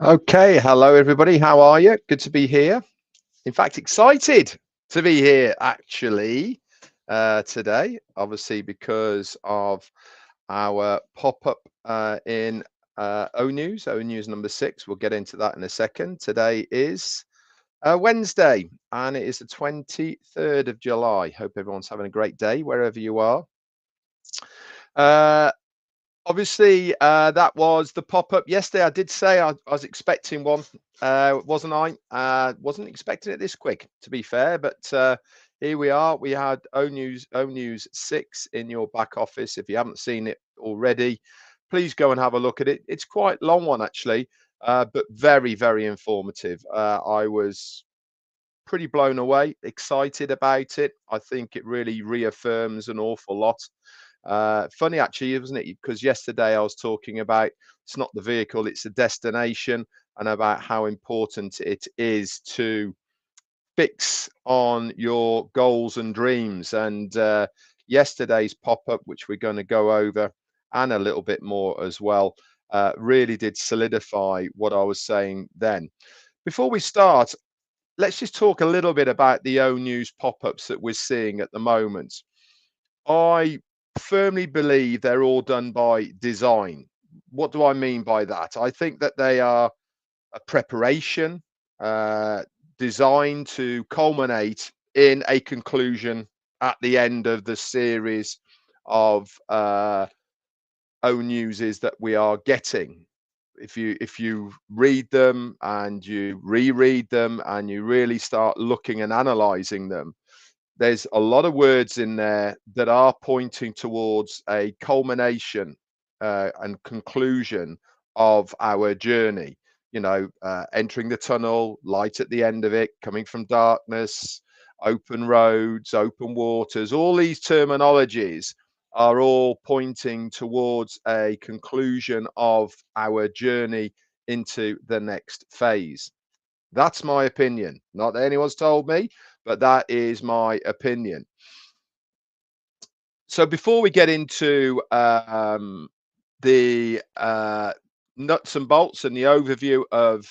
Okay, hello everybody. How are you? Good to be here. In fact, excited to be here actually today, obviously because of our pop-up in O News number 6. We'll get into that in a second. Today is Wednesday and it is the 23rd of July. Hope everyone's having a great day wherever you are. Uh, Obviously, that was the pop-up yesterday. I did say I was expecting one, wasn't I? Wasn't expecting it this quick, to be fair, but here we are. We had O News 6 in your back office. If you haven't seen it already, please go and have a look at it. It's quite a long one, actually, but very, very informative. I was pretty blown away, excited about it. I think it really reaffirms an awful lot. Funny actually, isn't it? Because yesterday I was talking about it's not the vehicle, it's the destination, and about how important it is to fix on your goals and dreams. And yesterday's pop up, which we're going to go over and a little bit more as well, really did solidify what I was saying then. Before we start, let's just talk a little bit about the O News pop-ups that we're seeing at the moment. I firmly believe they're all done by design. What do I mean by that? I think that they are a preparation uh, designed to culminate in a conclusion at the end of the series of O Newses that we are getting. If you read them and you reread them and you really start looking and analyzing them, there's a lot of words in there that are pointing towards a culmination and conclusion of our journey. Entering the tunnel, light at the end of it, coming from darkness, open roads, open waters, all these terminologies are all pointing towards a conclusion of our journey into the next phase. That's my opinion. Not that anyone's told me, but that is my opinion. So before we get into the nuts and bolts and the overview of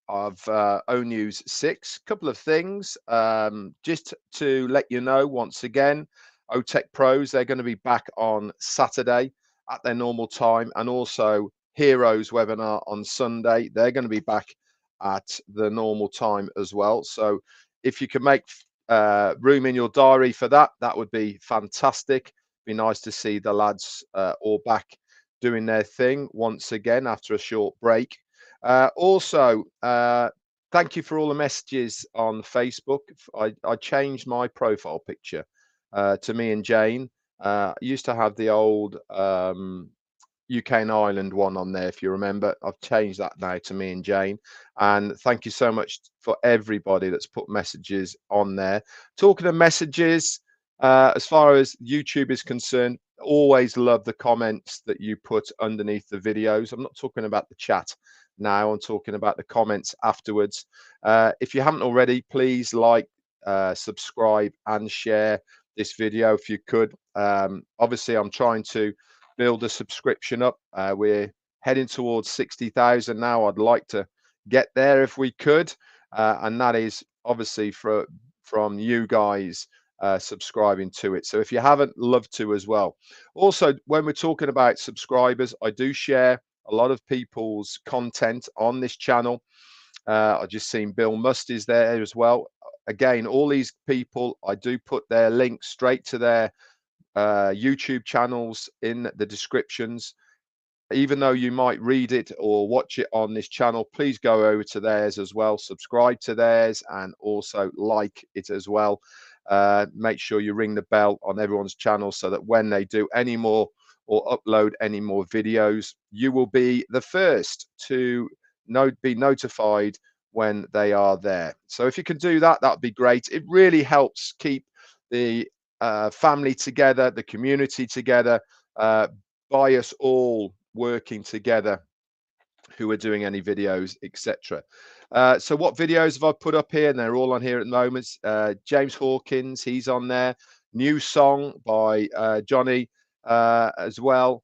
O News 6, couple of things. Just to let you know once again, OTech Pros, they're going to be back on Saturday at their normal time, and also Heroes webinar on Sunday. They're going to be back at the normal time as well. So if you can make room in your diary for that, that would be fantastic. Be nice to see the lads all back doing their thing once again after a short break. Also, thank you for all the messages on Facebook. I changed my profile picture to me and Jane. I used to have the old UK and Ireland one on there, if you remember. I've changed that now to me and Jane. And thank you so much for everybody that's put messages on there. Talking of messages, as far as YouTube is concerned, always love the comments that you put underneath the videos. I'm not talking about the chat now, I'm talking about the comments afterwards. If you haven't already, please like, subscribe and share this video if you could. Obviously, I'm trying to build a subscription up. We're heading towards 60,000 now. I'd like to get there if we could, and that is obviously from you guys subscribing to it. So if you haven't, love to as well. Also, when we're talking about subscribers, I do share a lot of people's content on this channel. I just seen Bill Must is there as well. Again, all these people, I do put their links straight to their YouTube channels in the descriptions. Even though you might read it or watch it on this channel, please go over to theirs as well, subscribe to theirs, and also like it as well. Make sure you ring the bell on everyone's channel so that when they do any more or upload any more videos, you will be the first to be notified when they are there. So if you can do that, that'd be great. It really helps keep the family together, the community together, by us all working together who are doing any videos, etc. So what videos have I put up here? And they're all on here at the moment. James Hawkins, he's on there. New song by Johnny as well.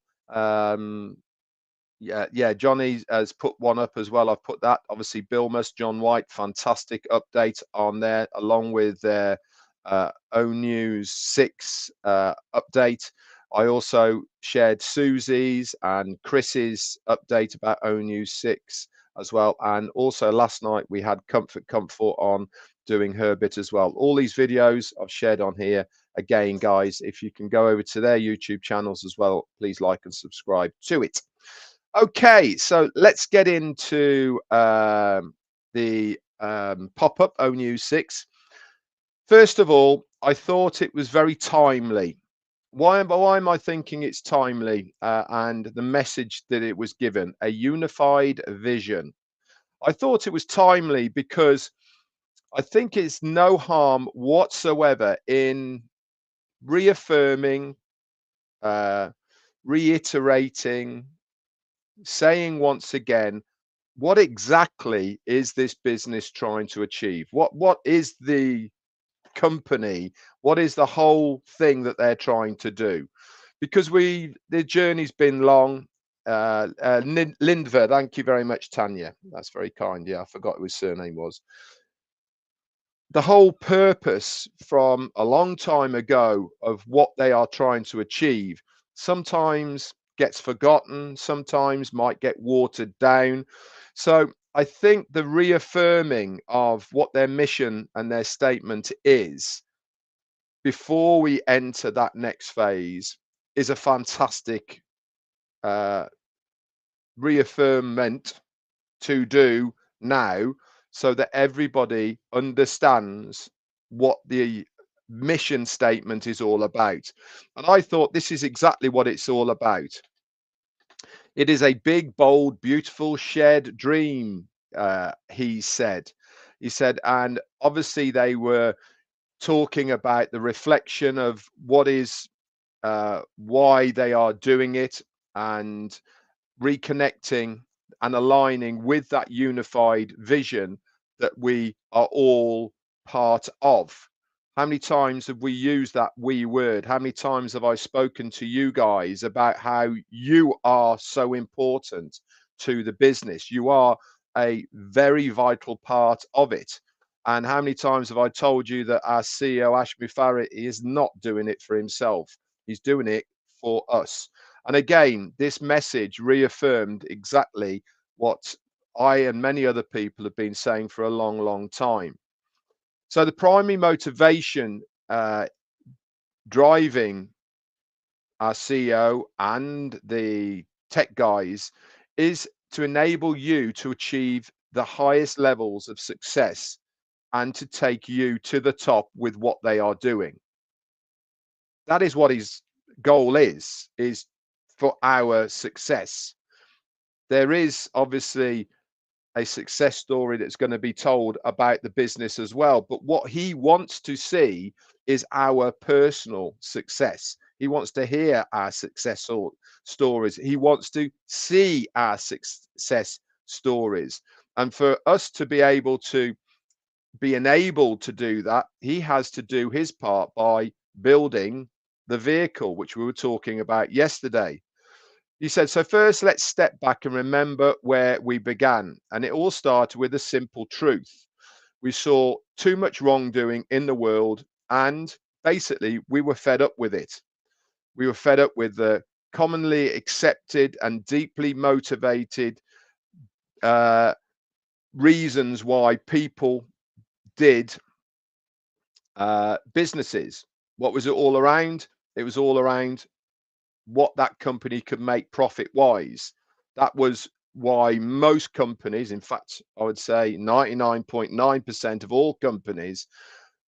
Yeah, Johnny has put one up as well. I've put that. Obviously, Bilmus, John White, fantastic update on there, along with their Onews 6 update. I also shared Susie's and Chris's update about Onews 6 as well. And also last night we had Comfort on doing her bit as well. All these videos I've shared on here. Again, guys, if you can go over to their YouTube channels as well, please like and subscribe to it. Okay, so let's get into the pop-up O News 6. First of all, I thought it was very timely. Why am I thinking it's timely? And the message that it was given, a unified vision. I thought it was timely because I think it's no harm whatsoever in reaffirming, uh, reiterating, saying once again, what exactly is this business trying to achieve? What is the company? What is the whole thing that they're trying to do? Because the journey's been long. Lindver, thank you very much, Tanya. That's very kind. Yeah, I forgot who his surname was. The whole purpose from a long time ago of what they are trying to achieve sometimes gets forgotten, sometimes might get watered down. So I think the reaffirming of what their mission and their statement is before we enter that next phase is a fantastic uh, reaffirmment to do now so that everybody understands what the mission statement is all about. And I thought this is exactly what it's all about. It is a big, bold, beautiful shared dream, he said. He said, and obviously they were talking about the reflection of what is, why they are doing it, and reconnecting and aligning with that unified vision that we are all part of. How many times have we used that we word? How many times have I spoken to you guys about how you are so important to the business? You are a very vital part of it. And how many times have I told you that our CEO, Ash Mufareh, is not doing it for himself? He's doing it for us. And again, this message reaffirmed exactly what I and many other people have been saying for a long, long time. So the primary motivation driving our CEO and the tech guys is to enable you to achieve the highest levels of success and to take you to the top with what they are doing. That is what his goal is for our success. There is obviously a success story that's going to be told about the business as well. But what he wants to see is our personal success. He wants to hear our success stories. He wants to see our success stories. And for us to be able to be enabled to do that, he has to do his part by building the vehicle, which we were talking about yesterday. You said, so first, let's step back and remember where we began. And it all started with a simple truth. We saw too much wrongdoing in the world, and basically, we were fed up with it. We were fed up with the commonly accepted and deeply motivated reasons why people did businesses. What was it all around? It was all around what that company could make profit wise. That was why most companies, in fact, I would say 99.9% of all companies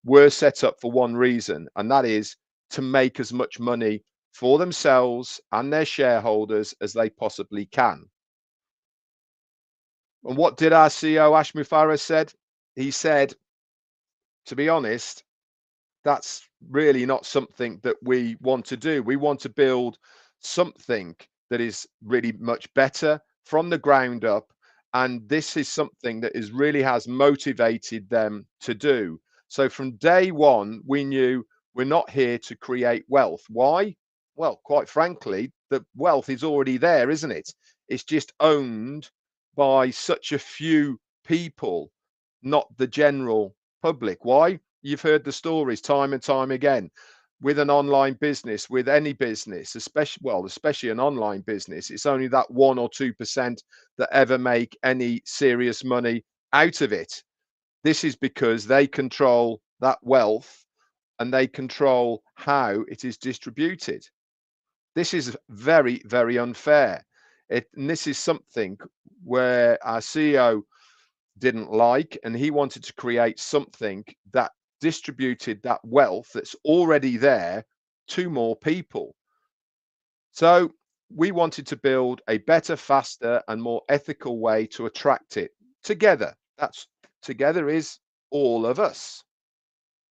were set up for one reason, and that is to make as much money for themselves and their shareholders as they possibly can. And what did our CEO Ash Mufareh said? He said, to be honest, that's really not something that we want to do. We want to build something that is really much better from the ground up. And this is something that is really has motivated them to do. So from day one, we knew we're not here to create wealth. Why? Well, quite frankly, the wealth is already there, isn't it? It's just owned by such a few people, not the general public. Why? You've heard the stories time and time again with an online business, with any business, especially an online business. It's only that 1 or 2% that ever make any serious money out of it. This is because they control that wealth and they control how it is distributed. This is very, very unfair. And this is something where our CEO didn't like, and he wanted to create something that distributed that wealth that's already there to more people. So we wanted to build a better, faster, and more ethical way to attract it together. That's together is all of us.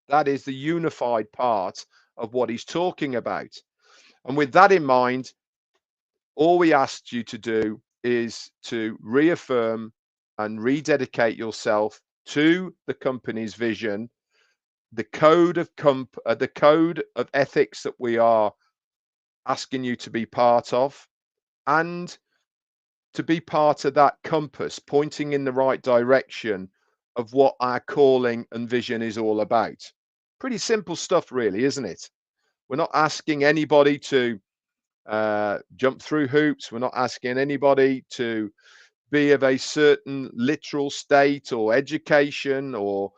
That is the unified part of what he's talking about. And with that in mind, all we asked you to do is to reaffirm and rededicate yourself to the company's vision, the code of ethics that we are asking you to be part of, and to be part of that compass pointing in the right direction of what our calling and vision is all about. Pretty simple stuff, really, isn't it? We're not asking anybody to jump through hoops. We're not asking anybody to be of a certain literal state or education or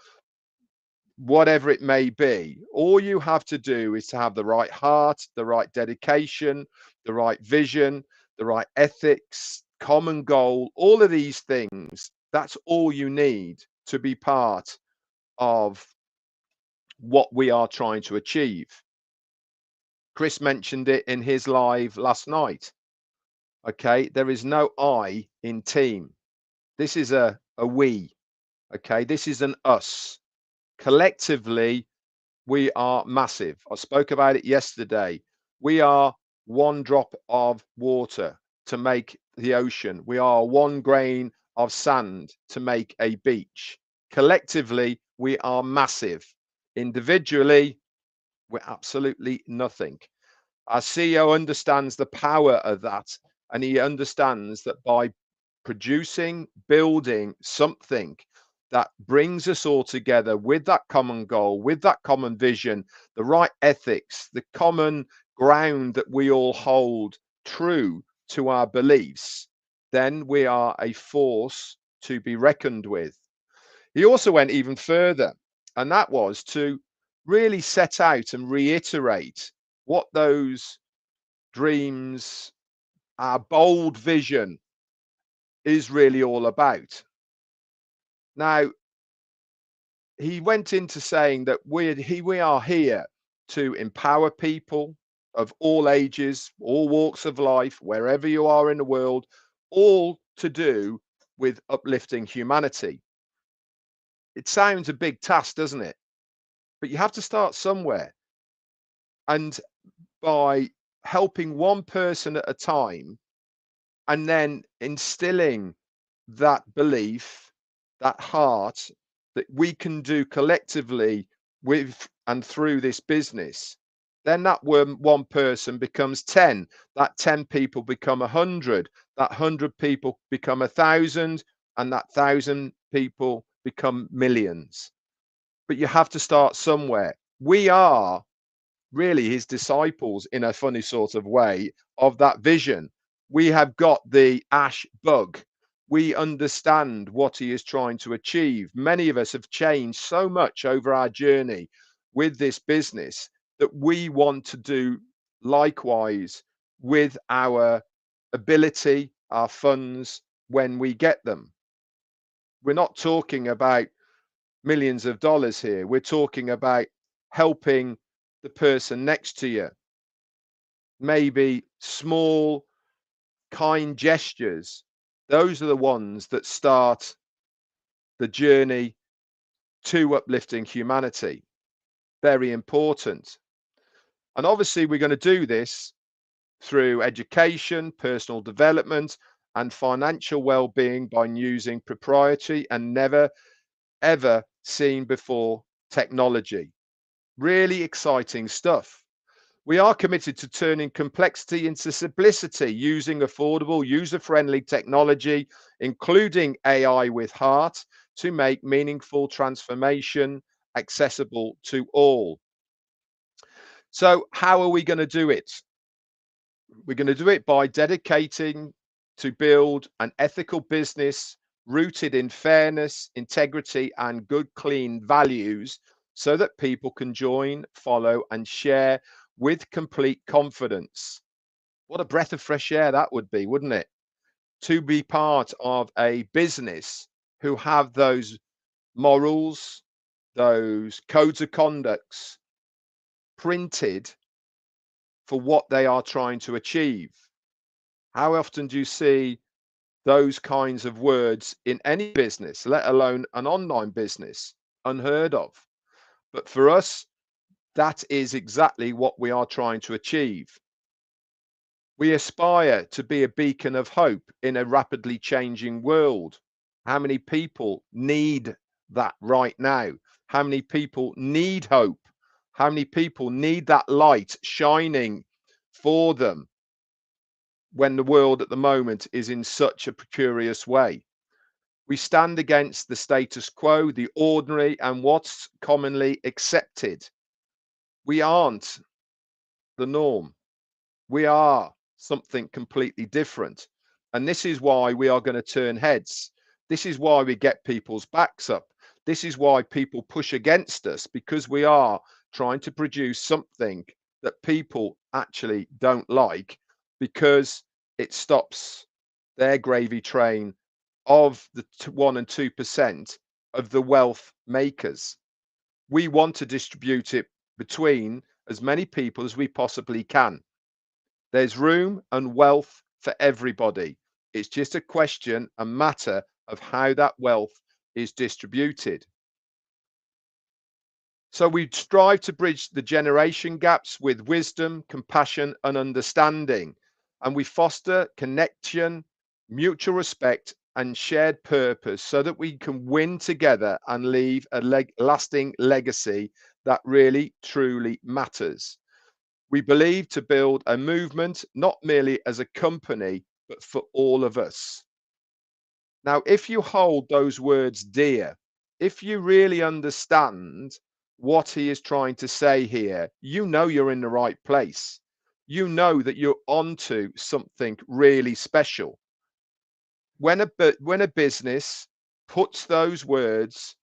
whatever it may be. All you have to do is to have the right heart, the right dedication, the right vision, the right ethics, common goal, all of these things. That's all you need to be part of what we are trying to achieve. Chris mentioned it in his live last night. Okay, there is no I in team. This is a we. Okay, this is an us. Collectively, we are massive. I spoke about it yesterday. We are one drop of water to make the ocean. We are one grain of sand to make a beach. Collectively, we are massive. Individually, we're absolutely nothing. Our CEO understands the power of that, and he understands that by producing, building something that brings us all together with that common goal, with that common vision, the right ethics, the common ground that we all hold true to our beliefs, then we are a force to be reckoned with. He also went even further, and that was to really set out and reiterate what those dreams, our bold vision is really all about. Now, he went into saying that we are here to empower people of all ages, all walks of life, wherever you are in the world, all to do with uplifting humanity. It sounds a big task, doesn't it? But you have to start somewhere. And by helping one person at a time and then instilling that belief, that heart that we can do collectively with and through this business, then that one person becomes 10, that 10 people become 100, that 100 people become 1,000, and that 1,000 people become millions. But you have to start somewhere. We are really his disciples in a funny sort of way of that vision. We have got the ash bug. We understand what he is trying to achieve. Many of us have changed so much over our journey with this business that we want to do likewise with our ability, our funds when we get them. We're not talking about millions of dollars here. We're talking about helping the person next to you. Maybe small, kind gestures. Those are the ones that start the journey to uplifting humanity. Very important. And obviously, we're going to do this through education, personal development, and financial well-being by using proprietary and never ever seen before technology. Really exciting stuff. We are committed to turning complexity into simplicity using affordable, user-friendly technology, including AI with heart, to make meaningful transformation accessible to all. So, how are we going to do it? We're going to do it by dedicating to build an ethical business rooted in fairness, integrity, and good, clean values so that people can join, follow, and share with complete confidence. What a breath of fresh air that would be, wouldn't it? To be part of a business who have those morals, those codes of conducts printed for what they are trying to achieve. How often do you see those kinds of words in any business, let alone an online business? Unheard of. But for us, that is exactly what we are trying to achieve. We aspire to be a beacon of hope in a rapidly changing world. How many people need that right now? How many people need hope? How many people need that light shining for them when the world at the moment is in such a precarious way? We stand against the status quo, the ordinary, and what's commonly accepted. We aren't the norm. We are something completely different. And this is why we are going to turn heads. This is why we get people's backs up. This is why people push against us, because we are trying to produce something that people actually don't like, because it stops their gravy train of the 1 and 2% of the wealth makers. We want to distribute it between as many people as we possibly can. There's room and wealth for everybody. It's just a question, a matter of how that wealth is distributed. So we strive to bridge the generation gaps with wisdom, compassion, and understanding. And we foster connection, mutual respect, and shared purpose so that we can win together and leave a lasting legacy that really, truly matters. We believe to build a movement, not merely as a company, but for all of us. Now, if you hold those words dear, if you really understand what he is trying to say here, you know you're in the right place. You know that you're onto something really special. When a business puts those words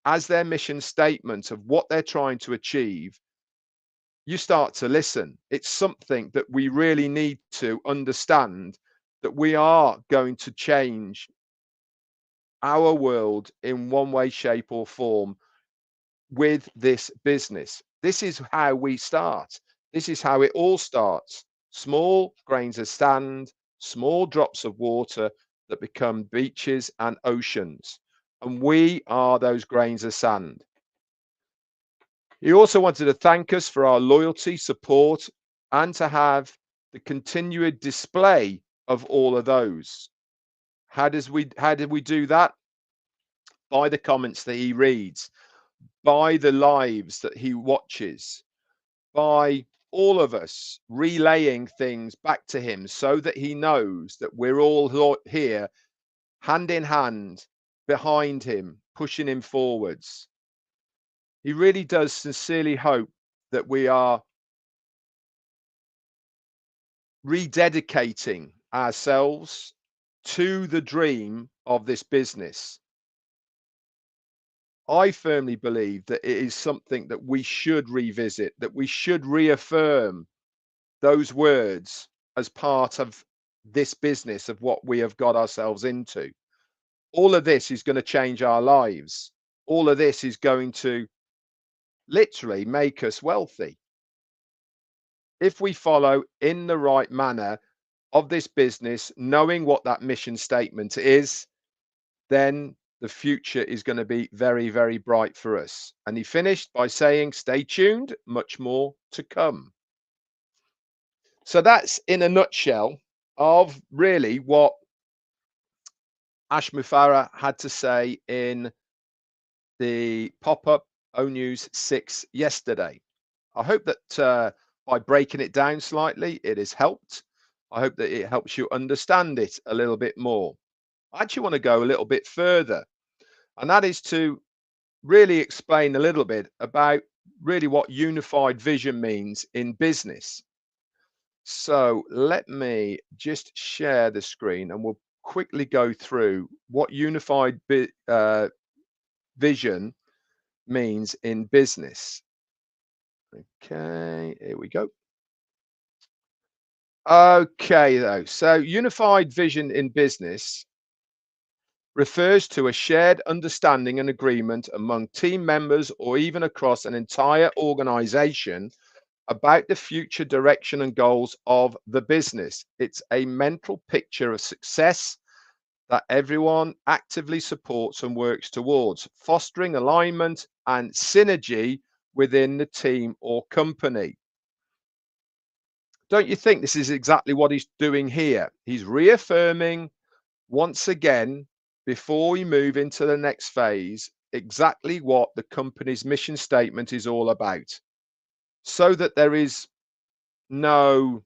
as their mission statement of what they're trying to achieve, you start to listen. It's something that we really need to understand, that we are going to change our world in one way, shape, or form with this business. This is how we start. This is how it all starts. Small grains of sand, small drops of water that become beaches and oceans. And we are those grains of sand. He also wanted to thank us for our loyalty, support, and to have the continued display of all of those. How did we do that? By the comments that he reads, by the lives that he watches, by all of us relaying things back to him so that he knows that we're all here, hand in hand, behind him, pushing him forwards. He really does sincerely hope that we are rededicating ourselves to the dream of this business. I firmly believe that it is something that we should revisit, that we should reaffirm those words as part of this business of what we have got ourselves into. All of this is going to change our lives. All of this is going to literally make us wealthy. If we follow in the right manner of this business, knowing what that mission statement is, then the future is going to be very, very bright for us. And he finished by saying, stay tuned, much more to come. So that's in a nutshell of really what Ash Mufareh had to say in the pop-up Onews 6 yesterday. I hope that by breaking it down slightly, it has helped. I hope that it helps you understand it a little bit more. I actually want to go a little bit further, and that is to really explain a little bit about really what unified vision means in business. So let me just share the screen and we'll quickly go through what vision means in business. Okay, here we go. Okay, though. So unified vision in business refers to a shared understanding and agreement among team members or even across an entire organization about the future direction and goals of the business. It's a mental picture of success that everyone actively supports and works towards, fostering alignment and synergy within the team or company. Don't you think this is exactly what he's doing here? He's reaffirming once again, before we move into the next phase, exactly what the company's mission statement is all about, so that no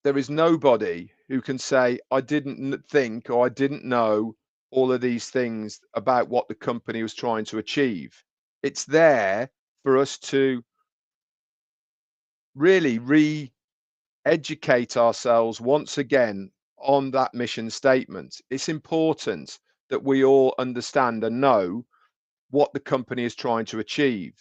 there is nobody who can say I didn't think or I didn't know all of these things about what the company was trying to achieve. It's there for us to really educate ourselves once again on that mission statement. It's important that we all understand and know what the company is trying to achieve.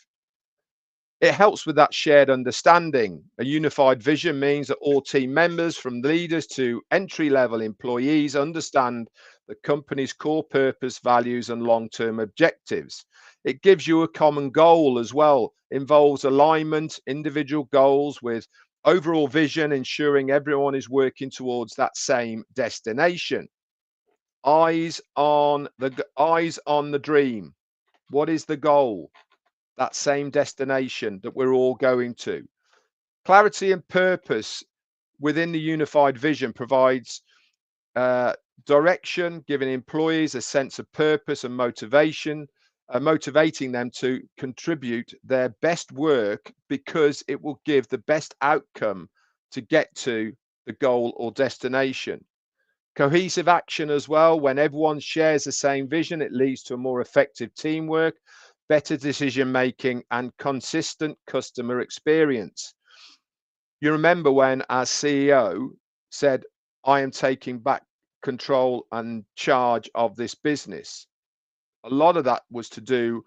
It helps with that shared understanding. A unified vision means that all team members, from leaders to entry level employees, understand the company's core purpose, values, and long term objectives. It gives you a common goal as well, involves alignment, individual goals with overall vision, ensuring everyone is working towards that same destination. Eyes on the dream. What is the goal? That same destination that we're all going to. Clarity and purpose within the unified vision provides uh, direction, giving employees a sense of purpose and motivation, motivating them to contribute their best work because it will give the best outcome to get to the goal or destination. Cohesive action as well. When everyone shares the same vision, it leads to a more effective teamwork, better decision making, and consistent customer experience. You remember when our CEO said, I am taking back control and charge of this business. A lot of that was to do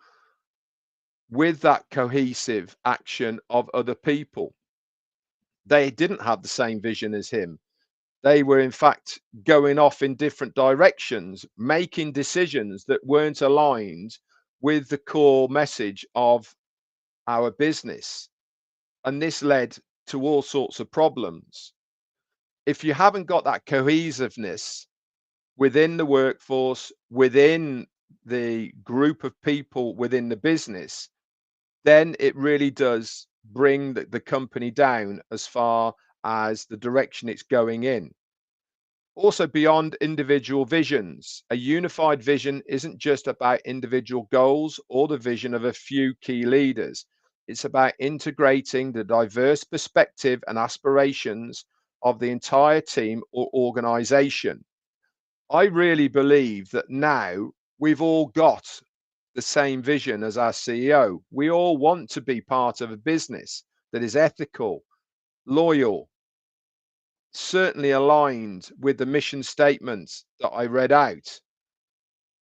with that cohesive action of other people. They didn't have the same vision as him. They were, in fact, going off in different directions, making decisions that weren't aligned with the core message of our business. And this led to all sorts of problems. If you haven't got that cohesiveness within the workforce, within the group of people within the business, then it really does bring the company down as far as the direction it's going in. Also, beyond individual visions, a unified vision isn't just about individual goals or the vision of a few key leaders. It's about integrating the diverse perspective and aspirations of the entire team or organization. I really believe that now we've all got the same vision as our CEO. We all want to be part of a business that is ethical, loyal, certainly aligned with the mission statements that I read out,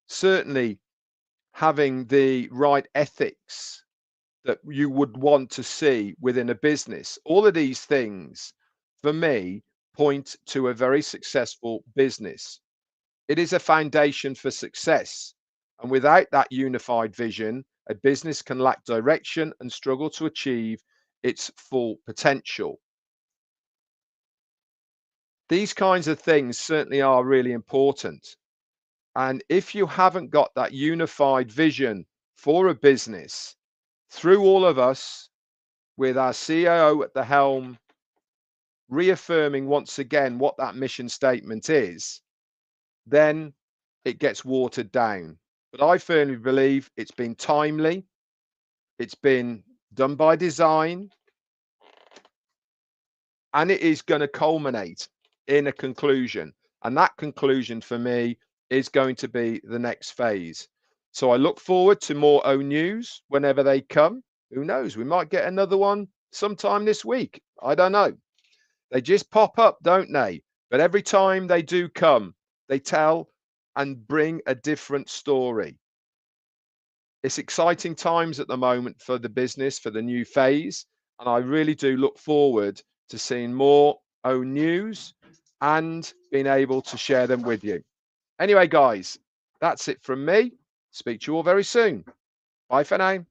certainly having the right ethics that you would want to see within a business. All of these things, for me, point to a very successful business. It is a foundation for success. And without that unified vision, a business can lack direction and struggle to achieve its full potential. These kinds of things certainly are really important. And if you haven't got that unified vision for a business, through all of us, with our CEO at the helm, reaffirming once again what that mission statement is, then it gets watered down. But I firmly believe it's been timely, it's been done by design, and it is going to culminate in a conclusion. And that conclusion for me is going to be the next phase. So I look forward to more O News whenever they come. Who knows? We might get another one sometime this week. I don't know. They just pop up, don't they? But every time they do come, they tell and bring a different story. It's exciting times at the moment for the business, for the new phase. And I really do look forward to seeing more O News and being able to share them with you. Anyway, guys, that's it from me. Speak to you all very soon. Bye for now.